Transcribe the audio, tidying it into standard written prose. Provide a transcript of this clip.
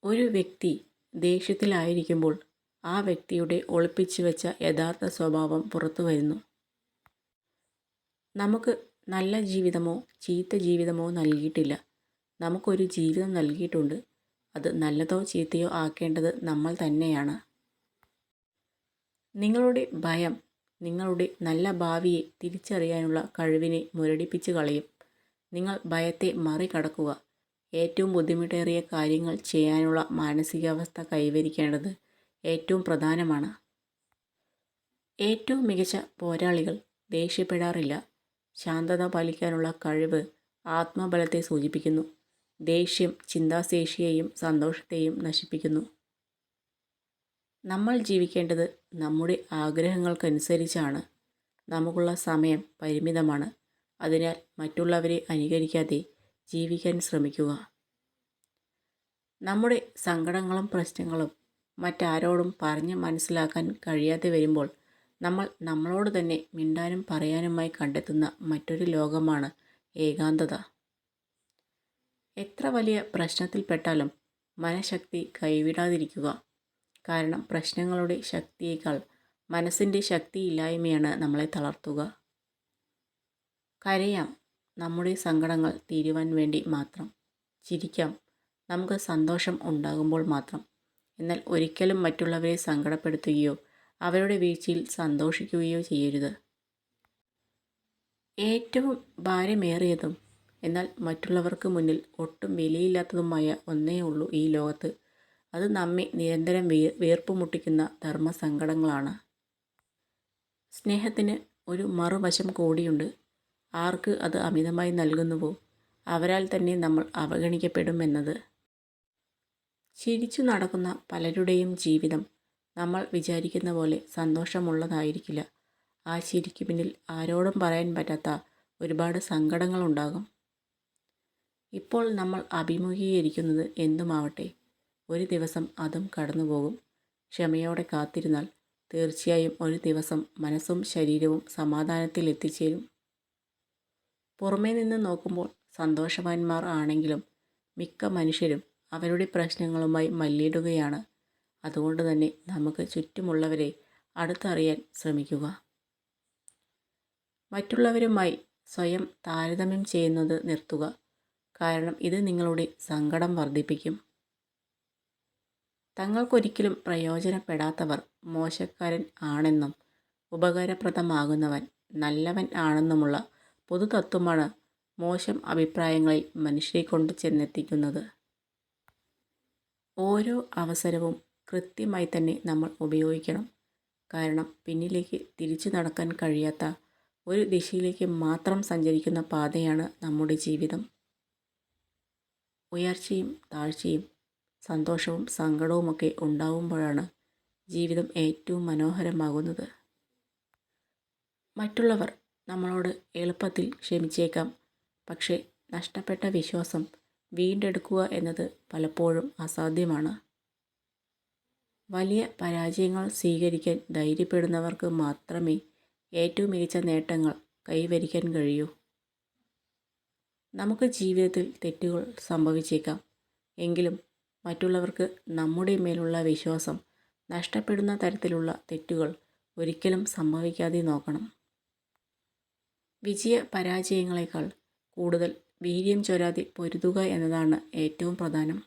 ഒരു വ്യക്തി ദേഷ്യത്തിലായിരിക്കുമ്പോൾ ആ വ്യക്തിയുടെ ഒളിപ്പിച്ചു വെച്ച യഥാർത്ഥ സ്വഭാവം പുറത്തു വരുന്നു. നമുക്ക് നല്ല ജീവിതമോ ചീത്ത ജീവിതമോ നൽകിയിട്ടില്ല. നമുക്കൊരു ജീവിതം നൽകിയിട്ടുണ്ട്. അത് നല്ലതോ ചീത്തയോ ആക്കേണ്ടത് നമ്മൾ തന്നെയാണ്. നിങ്ങളുടെ ഭയം നിങ്ങളുടെ നല്ല ഭാവിയെ തിരിച്ചറിയാനുള്ള കഴിവിനെ മുരടിപ്പിച്ച് കളയും. നിങ്ങൾ ഭയത്തെ മറികടക്കുക. ഏറ്റവും ബുദ്ധിമുട്ടേറിയ കാര്യങ്ങൾ ചെയ്യാനുള്ള മാനസികാവസ്ഥ കൈവരിക്കേണ്ടത് ഏറ്റവും പ്രധാനമാണ്. ഏറ്റവും മികച്ച പോരാളികൾ ദേഷ്യപ്പെടാറില്ല. ശാന്തത പാലിക്കാനുള്ള കഴിവ് ആത്മബലത്തെ സൂചിപ്പിക്കുന്നു. ദേഷ്യം ചിന്താശേഷിയെയും സന്തോഷത്തെയും നശിപ്പിക്കുന്നു. നമ്മൾ ജീവിക്കേണ്ടത് നമ്മുടെ ആഗ്രഹങ്ങൾക്കനുസരിച്ചാണ്. നമുക്കുള്ള സമയം പരിമിതമാണ്. അതിനാൽ മറ്റുള്ളവരെ അനുകരിക്കാതെ ജീവിക്കാൻ ശ്രമിക്കുക. നമ്മുടെ സങ്കടങ്ങളും പ്രശ്നങ്ങളും മറ്റാരോടും പറഞ്ഞ് മനസ്സിലാക്കാൻ കഴിയാതെ വരുമ്പോൾ നമ്മൾ നമ്മളോട് തന്നെ മിണ്ടാനും പറയാനുമായി കണ്ടെത്തുന്ന മറ്റൊരു ലോകമാണ് ഏകാന്തത. എത്ര വലിയ പ്രശ്നത്തിൽപ്പെട്ടാലും മനഃശക്തി കൈവിടാതിരിക്കുക. കാരണം പ്രശ്നങ്ങളുടെ ശക്തിയേക്കാൾ മനസ്സിൻ്റെ ശക്തിയില്ലായ്മയാണ് നമ്മളെ തളർത്തുക. കരയാം, നമ്മുടെ സങ്കടങ്ങൾ തീരുവാൻ വേണ്ടി മാത്രം. ചിരിക്കാം, നമുക്ക് സന്തോഷം ഉണ്ടാകുമ്പോൾ മാത്രം. എന്നാൽ ഒരിക്കലും മറ്റുള്ളവരെ സങ്കടപ്പെടുത്തുകയോ അവരുടെ വീഴ്ചയിൽ സന്തോഷിക്കുകയോ ചെയ്യരുത്. ഏറ്റവും ഭാരമേറിയതും എന്നാൽ മറ്റുള്ളവർക്ക് മുന്നിൽ ഒട്ടും വിലയില്ലാത്തതുമായ ഒന്നേ ഉള്ളൂ ഈ ലോകത്ത്. അത് നമ്മെ നിരന്തരം വീർപ്പുമുട്ടിക്കുന്ന ധർമ്മസങ്കടങ്ങളാണ്. സ്നേഹത്തിന് ഒരു മറുവശം കൂടിയുണ്ട്. ആർക്ക് അത് അമിതമായി നൽകുന്നുവോ അവരാൽ തന്നെ നമ്മൾ അവഗണിക്കപ്പെടുമെന്നത്. ചിരിച്ചു നടക്കുന്ന പലരുടെയും ജീവിതം നമ്മൾ വിചാരിക്കുന്ന പോലെ സന്തോഷമുള്ളതായിരിക്കില്ല. ആ ചിരിക്ക് പിന്നിൽ ആരോടും പറയാൻ പറ്റാത്ത ഒരുപാട് സങ്കടങ്ങളുണ്ടാകും. ഇപ്പോൾ നമ്മൾ അഭിമുഖീകരിക്കുന്നത് എന്തുമാവട്ടെ, ഒരു ദിവസം അതും കടന്നുപോകും. ക്ഷമയോടെ കാത്തിരുന്നാൽ തീർച്ചയായും ഒരു ദിവസം മനസ്സും ശരീരവും സമാധാനത്തിൽ എത്തിച്ചേരും. പുറമേ നിന്ന് നോക്കുമ്പോൾ സന്തോഷവാന്മാർ ആണെങ്കിലും മിക്ക മനുഷ്യരും അവരുടെ പ്രശ്നങ്ങളുമായി മല്ലിടുകയാണ്. അതുകൊണ്ട് തന്നെ നമുക്ക് ചുറ്റുമുള്ളവരെ അടുത്തറിയാൻ ശ്രമിക്കുക. മറ്റുള്ളവരുമായി സ്വയം താരതമ്യം ചെയ്യുന്നത് നിർത്തുക. കാരണം ഇത് നിങ്ങളുടെ സങ്കടം വർദ്ധിപ്പിക്കും. തങ്ങൾക്കൊരിക്കലും പ്രയോജനപ്പെടാത്തവർ മോശക്കാരൻ ആണെന്നും ഉപകാരപ്രദമാകുന്നവൻ നല്ലവൻ ആണെന്നുമുള്ള പൊതുതത്വമാണ് മോശം അഭിപ്രായങ്ങളിൽ മനുഷ്യരെ കൊണ്ട് ചെന്നെത്തിക്കുന്നത്. ഓരോ അവസരവും കൃത്യമായി തന്നെ നമ്മൾ ഉപയോഗിക്കണം. കാരണം പിന്നിലേക്ക് തിരിച്ചു നടക്കാൻ കഴിയാത്ത ഒരു ദിശയിലേക്ക് മാത്രം സഞ്ചരിക്കുന്ന പാതയാണ് നമ്മുടെ ജീവിതം. ഉയർച്ചയും താഴ്ചയും സന്തോഷവും സങ്കടവുമൊക്കെ ഉണ്ടാവുമ്പോഴാണ് ജീവിതം ഏറ്റവും മനോഹരമാകുന്നത്. മറ്റുള്ളവർ നമ്മളോട് എളുപ്പത്തിൽ ക്ഷമിച്ചേക്കാം. പക്ഷേ നഷ്ടപ്പെട്ട വിശ്വാസം വീണ്ടെടുക്കുക എന്നത് പലപ്പോഴും അസാധ്യമാണ്. വലിയ പരാജയങ്ങൾ സ്വീകരിക്കാൻ ധൈര്യപ്പെടുന്നവർക്ക് മാത്രമേ ഏറ്റവും മികച്ച നേട്ടങ്ങൾ കൈവരിക്കാൻ കഴിയൂ. നമുക്ക് ജീവിതത്തിൽ തെറ്റുകൾ സംഭവിച്ചേക്കാം. എങ്കിലും മറ്റുള്ളവർക്ക് നമ്മുടെ മേലുള്ള വിശ്വാസം നഷ്ടപ്പെടുന്ന തരത്തിലുള്ള തെറ്റുകൾ ഒരിക്കലും സംഭവിക്കാതെ നോക്കണം. വിജയ പരാജയങ്ങളെക്കാൾ കൂടുതൽ വീര്യം ചൊരാതെ പൊരുതുക എന്നതാണ് ഏറ്റവും പ്രധാനം.